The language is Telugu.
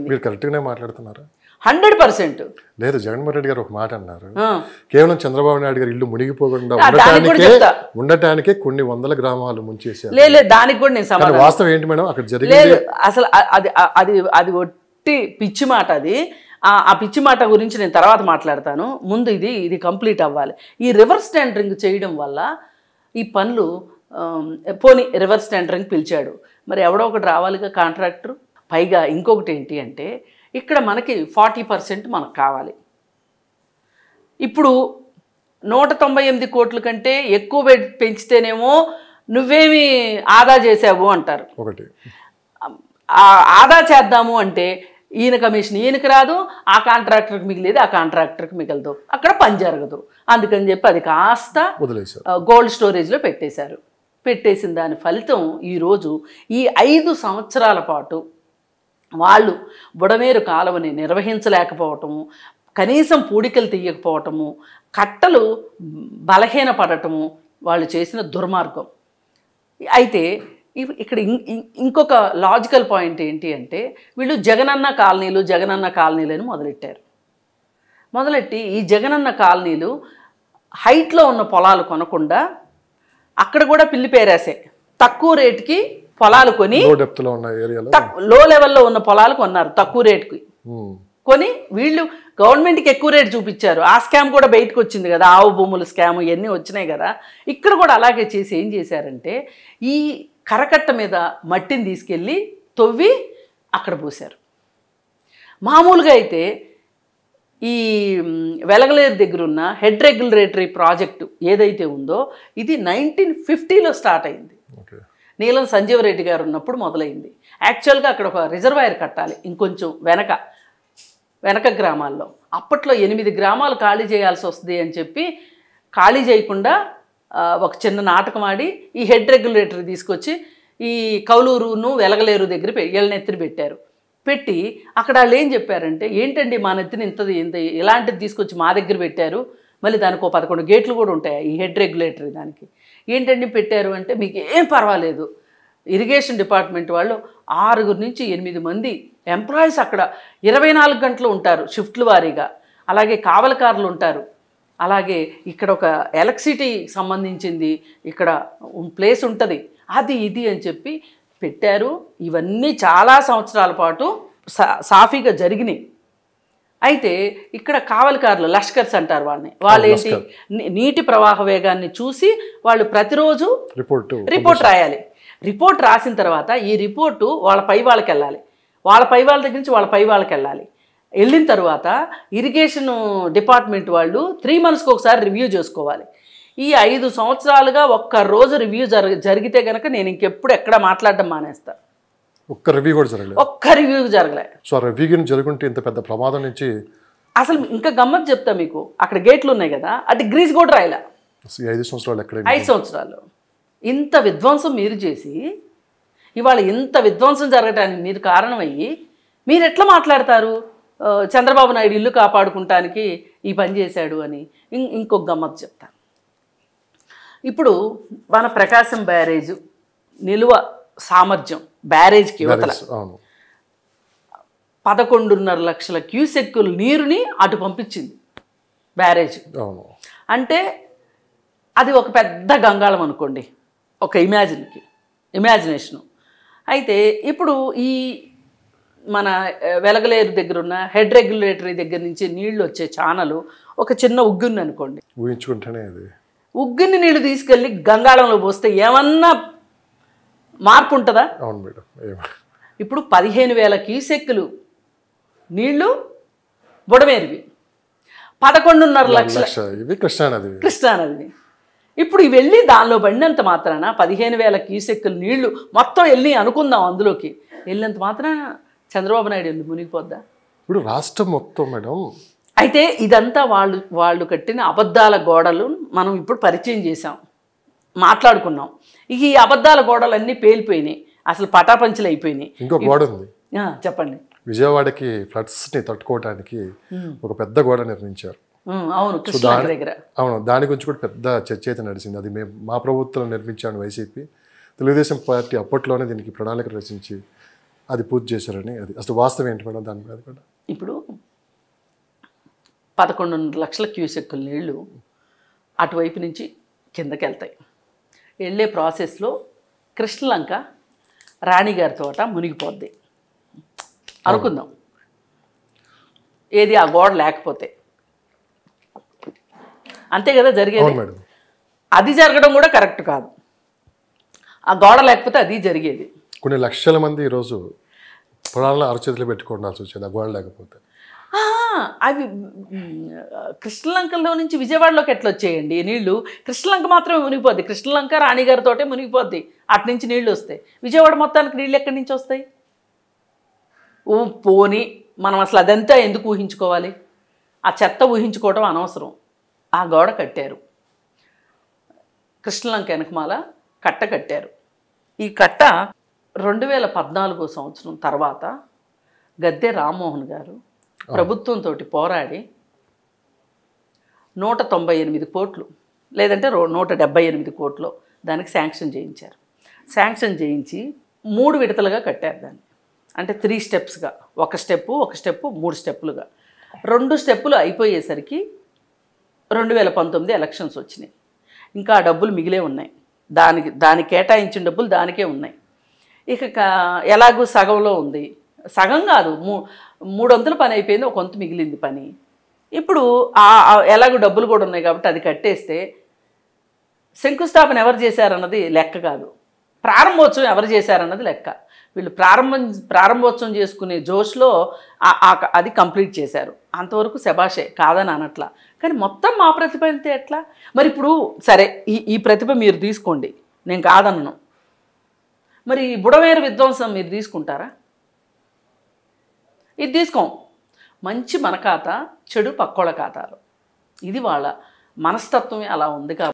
మీరు కరెక్ట్గానే మాట్లాడుతున్నారా? 100%. లేదు, జగన్మోహన్ రెడ్డి గారు ఒక మాట అన్నారు, కేవలం చంద్రబాబు నాయుడు గారు ఇల్లు మునిగిపోకుండా ఉండటానికే కొన్ని వందల గ్రామాలు ముంచేసారు. లేదు, దానికి కూడా నేను సమాధానం. వాస్తవం ఏంటి మేడం అక్కడ జరిగింది? లేదు, అసలు అది అది అది ఒట్టి పిచ్చి మాట. అది ఆ పిచ్చి మాట గురించి నేను తర్వాత మాట్లాడతాను. ముందు ఇది కంప్లీట్ అవ్వాలి. ఈ రివర్స్ టెండరింగ్ చేయడం వల్ల ఈ పనులు పోనీ రివర్స్ టెండరింగ్ పిలిచాడు, మరి ఎవడో ఒకటి రావాలిగా కాంట్రాక్టర్. పైగా ఇంకొకటి ఏంటి అంటే ఇక్కడ మనకి 40% మనకు కావాలి. ఇప్పుడు 198 కోట్ల కంటే ఎక్కువ పెంచితేనేమో నువ్వేమి ఆదా చేసావు అంటారు. ఒకటి ఆదా చేద్దాము అంటే ఈయన కమిషన్ ఈయనకి రాదు, ఆ కాంట్రాక్టర్కి మిగిలేదు, ఆ కాంట్రాక్టర్కి మిగలదు, అక్కడ పని జరగదు. అందుకని చెప్పి అది కాస్త గోల్డ్ స్టోరేజ్లో పెట్టేశారు. పెట్టేసిన దాని ఫలితం ఈరోజు ఈ 5 సంవత్సరాల పాటు వాళ్ళు బుడమేరు కాలువని నిర్వహించలేకపోవటము, కనీసం పూడికలు తీయకపోవటము, కట్టలు బలహీనపడటము వాళ్ళు చేసిన దుర్మార్గం. అయితే ఇక్కడ ఇంకొక లాజికల్ పాయింట్ ఏంటి అంటే వీళ్ళు జగనన్న కాలనీలు అని మొదలెట్టి ఈ జగనన్న కాలనీలు హైట్లో ఉన్న పొలాలు కొనకుండా అక్కడ కూడా పిల్లి పేరేసే తక్కువ రేటుకి పొలాలు కొని లో లెవెల్లో ఉన్న పొలాలు కొన్నారు తక్కువ రేటుకి కొని. వీళ్ళు గవర్నమెంట్కి ఎక్కువ రేటు చూపించారు. ఆ స్కామ్ కూడా బయటకు వచ్చింది కదా, ఆవు భూముల స్కామ్, ఇవన్నీ వచ్చినాయి కదా. ఇక్కడ కూడా అలాగే చేసి ఏం చేశారంటే ఈ కరకట్ట మీద మట్టిని తీసుకెళ్ళి తవ్వి అక్కడ పోశారు. మామూలుగా అయితే ఈ వెలగలేరు దగ్గర ఉన్న హెడ్ రెగ్యులేటరీ ప్రాజెక్టు ఏదైతే ఉందో ఇది 1950లో స్టార్ట్ అయింది. నీలం సంజీవరెడ్డి గారు ఉన్నప్పుడు మొదలైంది. యాక్చువల్గా అక్కడ ఒక రిజర్వాయర్ కట్టాలి ఇంకొంచెం వెనక గ్రామాల్లో. అప్పట్లో 8 గ్రామాలు ఖాళీ చేయాల్సి వస్తుంది అని చెప్పి ఖాళీ చేయకుండా ఒక చిన్న నాటకం ఆడి ఈ హెడ్ రెగ్యులేటరీ తీసుకొచ్చి ఈ కౌలూరును వెలగలేరు దగ్గర ఎళ్ళనెత్తిని పెట్టారు. పెట్టి అక్కడ వాళ్ళు ఏం చెప్పారంటే ఏంటండి మా నెత్తిని ఇంత ఇలాంటిది తీసుకొచ్చి మా దగ్గర పెట్టారు, మళ్ళీ దానికి 11 గేట్లు కూడా ఉంటాయి ఈ హెడ్ రెగ్యులేటరీ దానికి, ఏంటండి పెట్టారు అంటే మీకు ఏం పర్వాలేదు, ఇరిగేషన్ డిపార్ట్మెంట్ వాళ్ళు 6 నుంచి 8 మంది ఎంప్లాయీస్ అక్కడ 24 గంటలు ఉంటారు షిఫ్ట్ల వారీగా. అలాగే కావలకారులు ఉంటారు. అలాగే ఇక్కడ ఒక ఎలక్ట్రిసిటీ సంబంధించింది ఇక్కడ ప్లేస్ ఉంటుంది, అది ఇది అని చెప్పి పెట్టారు. ఇవన్నీ చాలా సంవత్సరాల పాటు సాఫీగా జరిగినాయి. అయితే ఇక్కడ కావలకారులు లష్కర్స్ అంటారు వాళ్ళు ఏంటి నీటి ప్రవాహ వేగాన్ని చూసి వాళ్ళు ప్రతిరోజు రిపోర్ట్ రాయాలి. రిపోర్ట్ రాసిన తర్వాత ఈ రిపోర్టు వాళ్ళ పై వాళ్ళకి వెళ్ళాలి, వాళ్ళ పై వాళ్ళ దగ్గర నుంచి వాళ్ళ పై వాళ్ళకి వెళ్ళాలి. వెళ్ళిన తర్వాత ఇరిగేషన్ డిపార్ట్మెంట్ వాళ్ళు 3 monthsకి ఒకసారి రివ్యూ చేసుకోవాలి. ఈ 5 సంవత్సరాలుగా ఒక్కరోజు రివ్యూ జరిగితే కనుక నేను ఇంకెప్పుడు ఎక్కడ మాట్లాడడం మానేస్తా. ఒక్క రివ్యూ జరగలే. సో రివ్యూ జరుగుంటే ఇంత పెద్ద ప్రమాదం నుంచి అసలు ఇంకా గమ్మత్ చెప్తా మీకు. అక్కడ గేట్లు ఉన్నాయి కదా, అది గ్రీస్ కూడా రాయలే. 5 సంవత్సరాలు ఇంత విధ్వంసం మీరు చేసి ఇవాళ ఇంత విధ్వంసం జరగటానికి మీరు కారణమయ్యి మీరు ఎట్లా మాట్లాడతారు చంద్రబాబు నాయుడు ఇల్లు కాపాడుకుంటానికి ఈ పని చేశాడు అని? ఇంకొక గమ్మత్ చెప్తాను. ఇప్పుడు మన ప్రకాశం బ్యారేజ్ నిలువ సామర్థ్యం బ్యారేజ్కి యువతల 11.5 లక్షల క్యూసెక్కుల నీరుని అటు పంపించింది బ్యారేజ్. అంటే అది ఒక పెద్ద గంగాళం అనుకోండి, ఒక ఇమాజినేషను. అయితే ఇప్పుడు ఈ మన వెలగలేరు దగ్గర ఉన్న హెడ్ రెగ్యులేటరీ దగ్గర నుంచి నీళ్లు వచ్చే ఛానలు ఒక చిన్న ఉగ్గుని అనుకోండి, ఊహించుకుంటేనే అది ఉగ్గుని నీళ్లు తీసుకెళ్ళి గంగాళంలో పోస్తే ఏమన్నా మార్పు ఉంటుందా? అవును మేడం. ఇప్పుడు 15,000 క్యూసెక్కులు నీళ్లు బుడమేరువి, 11.5 లక్షల కృష్ణానదిని. ఇప్పుడు ఇవి వెళ్ళి దానిలో పడినంత మాత్రాన 15,000 క్యూసెక్కులు నీళ్లు మొత్తం వెళ్ళి అనుకుందాం, అందులోకి వెళ్ళినంత మాత్రాన చంద్రబాబు నాయుడు వెళ్ళి మునిగిపోద్దా? ఇప్పుడు రాష్ట్రం మొత్తం మేడం. అయితే ఇదంతా వాళ్ళు కట్టిన అబద్ధాల గోడలు మనం ఇప్పుడు పరిచయం చేసాం, మాట్లాడుకున్నాం. ఈ అబద్ధాల గోడలన్నీ పేలిపోయినాయి, అసలు పటాపంచలు అయిపోయినాయి. ఇంకో గోడ ఉంది, చెప్పండి. విజయవాడకి ఫ్లడ్స్ని తట్టుకోవడానికి ఒక పెద్ద గోడ నిర్మించారు. అవును, కృష్ణా దగ్గర. అవును, దాని గురించి కూడా పెద్ద చర్చ అయితే నడిచింది. అది మా ప్రభుత్వం నిర్మించాను వైసీపీ. తెలుగుదేశం పార్టీ అప్పట్లోనే దీనికి ప్రణాళిక రచించి అది పూర్తి చేశారని. అది అసలు వాస్తవం ఏంటి మేడం దాని మీద కూడా? ఇప్పుడు 11 లక్షల క్యూసెక్కుల నీళ్లు అటువైపు నుంచి కిందకి వెళ్తాయి. వెళ్ళే ప్రాసెస్లో కృష్ణలంక రాణిగారి తోట మునిగిపోద్ది అనుకుందాం. ఏది ఆ గోడ లేకపోతే అంతే కదా జరిగేది. అది జరగడం కూడా కరెక్ట్ కాదు. ఆ గోడ లేకపోతే అది జరిగేది. కొన్ని లక్షల మంది ఈరోజు పొలాల్లో అరచేతులు పెట్టుకోవాల్సి వచ్చేది ఆ గోడ లేకపోతే. అవి కృష్ణలంకలో నుంచి విజయవాడలోకి ఎట్లా వచ్చేయండి నీళ్లు? కృష్ణలంక మాత్రమే మునిగిపోద్ది. కృష్ణలంక రాణిగారితోటే మునిగిపోద్ది. అటు నుంచి నీళ్లు వస్తాయి. విజయవాడ మొత్తానికి నీళ్ళు ఎక్కడి నుంచి వస్తాయి? పోని మనం అసలు అదంతా ఎందుకు ఊహించుకోవాలి? ఆ చెత్త ఊహించుకోవడం అనవసరం. ఆ గోడ కట్టారు, కృష్ణలంక వెనకమాల కట్ట కట్టారు. ఈ కట్ట 2014 సంవత్సరం తర్వాత గద్దె రామ్మోహన్ గారు ప్రభుత్వంతో పోరాడి 198 కోట్లు లేదంటే 178 కోట్లు దానికి శాంక్షన్ చేయించారు. శాంక్షన్ చేయించి 3 విడతలుగా కట్టారు దాన్ని. అంటే 3 స్టెప్స్గా, ఒక స్టెప్పు 3 స్టెప్పులుగా. 2 స్టెప్పులు అయిపోయేసరికి 2019 ఎలక్షన్స్ వచ్చినాయి. ఇంకా ఆ డబ్బులు మిగిలే ఉన్నాయి. దానికి కేటాయించిన డబ్బులు దానికే ఉన్నాయి. ఇక ఎలాగూ సగంలో ఉంది. సగం కాదు, 3/3 పని అయిపోయింది, ఒక వంతు మిగిలింది పని. ఇప్పుడు ఎలాగో డబ్బులు కూడా ఉన్నాయి కాబట్టి అది కట్టేస్తే శంకుస్థాపన ఎవరు చేశారన్నది లెక్క కాదు, ప్రారంభోత్సవం ఎవరు చేశారన్నది లెక్క. వీళ్ళు ప్రారంభోత్సవం చేసుకునే జోష్లో అది కంప్లీట్ చేశారు. అంతవరకు శబాషే, కాదని అనట్లా. కానీ మొత్తం మా ప్రతిభ వెళ్తే ఎట్లా? మరి ఇప్పుడు సరే ఈ ప్రతిభ మీరు తీసుకోండి, నేను కాదన్ను. మరి బుడమేరు విధ్వంసం మీరు తీసుకుంటారా? ఇది తీసుకోం. మంచి మన ఖాతా, చెడు పక్కోళ్ళ ఖాతాలు. ఇది వాళ్ళ మనస్తత్వమే అలా ఉంది కాబట్టి